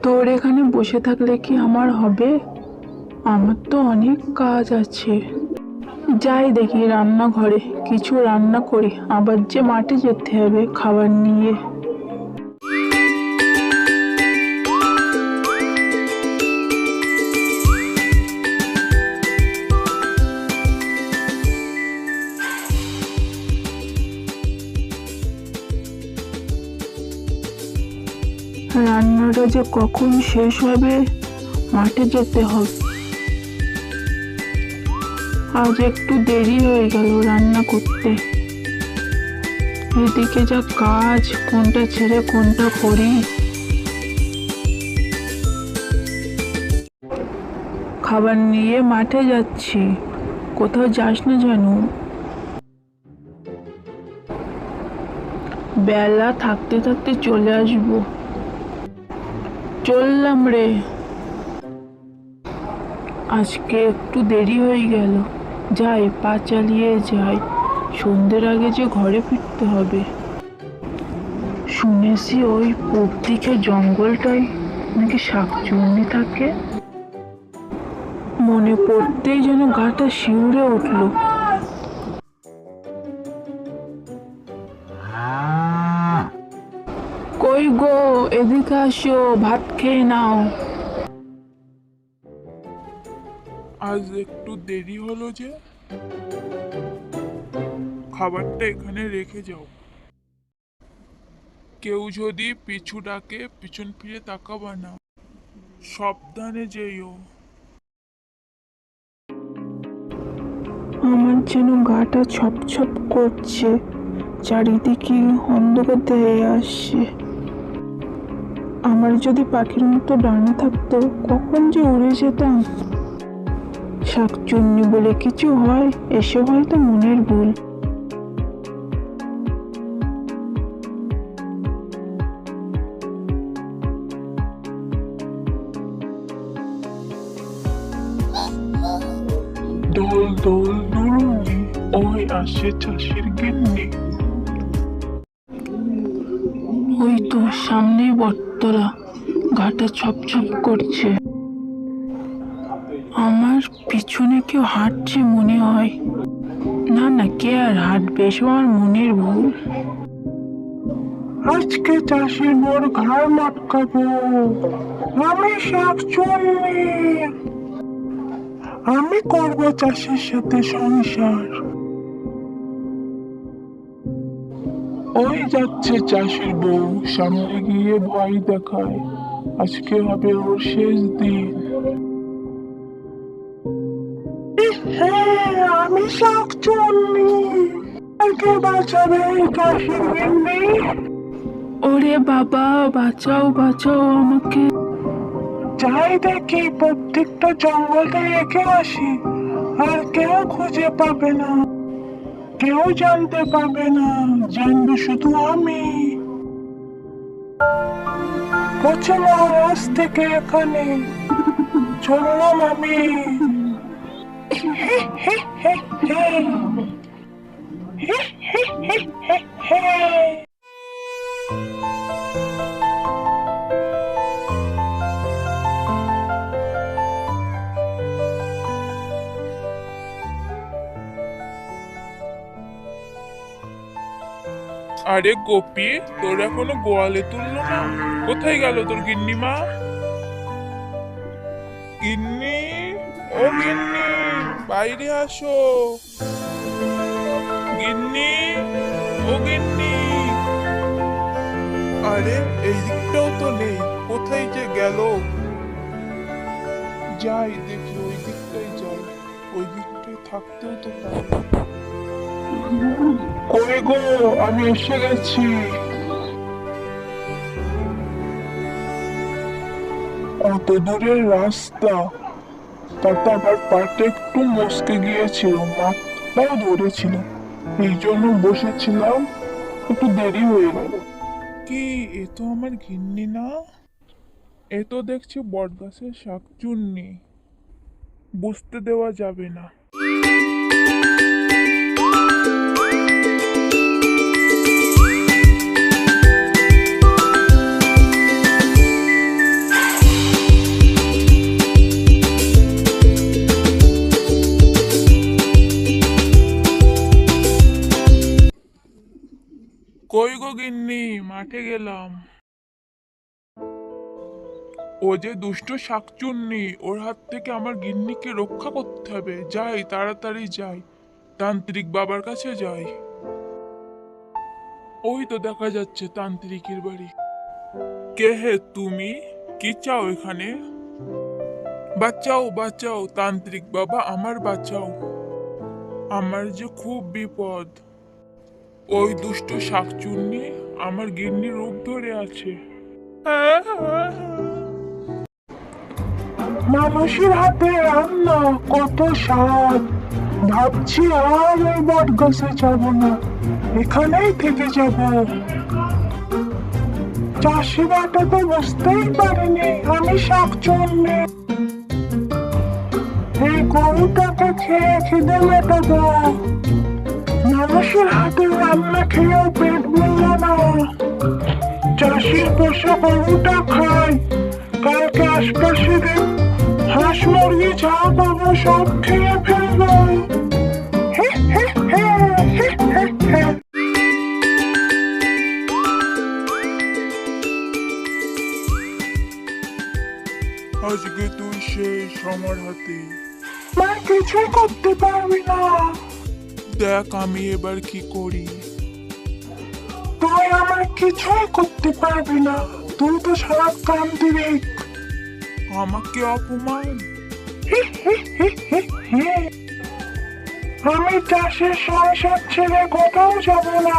তোর এখানে বসে থাকলে কি আমার হবে? আমার তো অনেক কাজ আছে। যাই দেখি রান্নাঘরে কিছু রান্না করি, আবার যে মাঠে যেতে হবে খাবার নিয়ে। রান্নাটা যে কখন শেষ হবে, মাঠে যেতে হবে। আজ একটু দেরি হয়ে গেল রান্না করতে। এদিকে যা কাজ, কোনটা ছেড়ে কোনটা করি। খাবার নিয়ে মাঠে যাচ্ছি, কোথাও যাস না জানো? বেলা থাকতে থাকতে চলে আসবো। চললাম রে। আজকে একটু দেরি হয়ে গেল, যাই পা চালিয়ে যাই, সন্ধ্যের আগে যে ঘরে ফিরতে হবে। শুনেছি ওই পূব দিকে জঙ্গলটায় নাকি শাকচুন্নি থাকে। মনে পড়তেই যেন গাটা শিউরে উঠল। কই গো, এদিকে আসো, ভাত খেয়ে নাও। আজ একটু দেরি হলো যে, খাবারটা এখানে রেখে যাও। কেউ যদি পিছু ডাকে পিছন ফিরে তাকাবা না, সাবধানে যেও। আমার যেন গাটা ছপছপ করছে, চারিদিকে অন্ধকার হয়ে আসছে। আমার যদি পাখির মতো ডানা থাকতো, কখন যে উড়ে যেতাম। শাকচুন্নি বলে কিছু হয়, এসব হয়তো মনের ভুল। দোল দোল নুরুনি, ওই আসে চাষির গিন্নি। ওই তো সামনেই বটতলা, গাটা ছপছপ করছে। আমার পিছনে কেউ হাঁটছে মনে হয়। না না, কে আর হাঁটবে, এসব আমার মনের ভুল। আজকে চাষির মোর ঘাড় মটকাবো, আমি শাকচুন্নি। আমি করব চাষির সাথে সংসার। ওই যাচ্ছে চাষির বউ, সামনে গিয়ে ভয় দেখায়। আজকে হবে ওর শেষ দিন। হ্যাঁ, আমি শাকচুন্নি। কে বাঁচাবে চাষির গিন্নি? ওরে বাবা, বাঁচাও বাঁচাও আমাকে। যাই দেখি প্রত্যেকটা জঙ্গলটা রেখে আসি, আর কেউ খুঁজে পাবে না, কেউ জানতে পারবে না, জানবো শুধু আমি। পচে মহারাজ থেকে এখানে চললাম আমি। হে হে হে হে। হে হে হে হে হে। আরে গোপী, তোর এখনো গোয়ালে তুললো না? কোথায় গেল তোর গিন্নিমা? গিন্নি, ও গিন্নি, বাইরে আসো। গিন্নি, ও গিন্নি। আরে এই দিকটাও তো নেই, কোথায় যে গেল? যাই দেখি, ওই দিকটাই যাই, ওই দিকটায় থাকতেও তো পারে। কই গো, আমি এসে গেছি। অত দূরের রাস্তা, তাতে আবার পাটা একটু মচকে গিয়েছিল, মাথাও ধরেছিল, এই জন্য বসেছিলাম, একটু দেরি হয়ে গেল। কি, এ তো আমার গিন্নি না? এ তো দেখছি বটগাছের শাকচুন্নি, বুঝতে দেওয়া যাবে না। মাঠে গেলাম। ও যে দুষ্ট শাকচুন্নি, ওর হাত থেকে আমার গিন্নিকে রক্ষা করতে হবে। যাই, তাড়াতাড়ি যাই, তান্ত্রিক বাবার কাছে যাই। ওই তো দেখা যাচ্ছে তান্ত্রিকের বাড়ি। কে হে তুমি? কি চাও এখানে? বাঁচাও বাঁচাও তান্ত্রিক বাবা, আমার বাঁচাও, আমার যে খুব বিপদ। ওই দুষ্ট শাকচুন্নি আমার গিন্নি রূপ ধরে আছে। মানুষের হাতে রান্না কত স্বাদ। ভাবছি আর ওই বট গাছে যাব না, এখানেই থেকে যাব। চাষি বাটা তো বুঝতেই পারিনি আমি শাকচুন্নি। এই গরুটাকে খেয়ে খিদে মেটাবো। মানুষের হাতে রান্না খেয়েও পেট ভরল না। চাষির পোষা গরুটা খাই, কালকে আশপাশে হাঁস মুরগি যা পাবো সব খেয়ে ফেলবো। হে হে হে হে হে হে। আজকে তুই শেষ আমার হাতে। মা কিছুই করতে পারবি না। দেখ আমি এবার কি করি। তুই আমার কিছুই করতে পারবি না, তুই তো সারা তান্ত্রিক। আমাকে অপমান। আমি চাষের সংসার ছেড়ে কোথাও যাব না।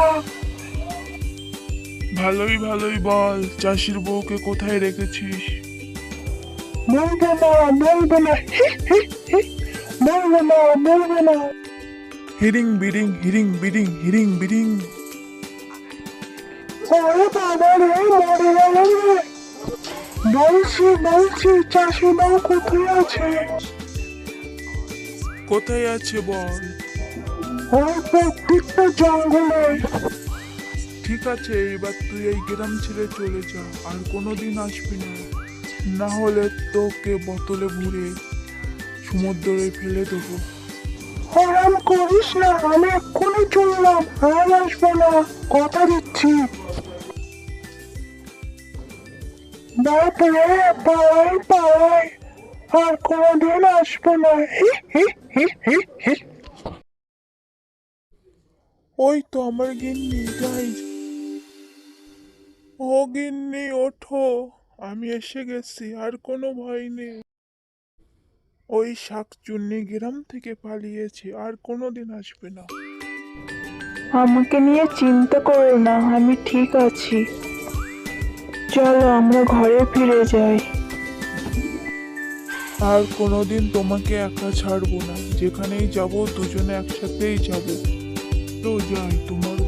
ভালোই ভালোই বল, চাষির বউকে কোথায় রেখেছিস? বলবো না বলবো না, বলবো না বলবো না। হিরিং বিরিং হিরিং বিরিং হিরিং বিরিং। ওরে বাবা রে, মরে গেল রে। বলছি বলছি চাষি বউ কোথায় আছে? কোথায় আছে বল? ওই প্রত্যেকটা জঙ্গলে। ঠিক আছে, এবার তুই এই গ্রাম ছেড়ে চলে যা, আর কোনোদিন আসবি না, না হলে তোকে বোতলে ভরে সমুদ্রে ফেলে দেবো। হারাম করিস না, আমি এক্ষুনি চললাম, আর আসবো না, কথা দিচ্ছি। বাপরে পালাই পালাই, আর কোনোদিন আসবো না। হি হি হি হি হি। ওই তো আমার গিন্নি, যাই। ও গিন্নি ওঠো, আমি এসে গেছি, আর কোনো ভয় নেই। ওই শাকচুন্নি গ্রাম থেকে পালিয়েছে, আর কোনোদিন আসবে না। আমাকে নিয়ে চিন্তা করো না, আমি ঠিক আছি। চলো আমরা ঘরে ফিরে যাই। আর কোনোদিন তোমাকে একা ছাড়বো না, যেখানেই যাব দুজনে একসাথেই যাব। তো যাই, তোমার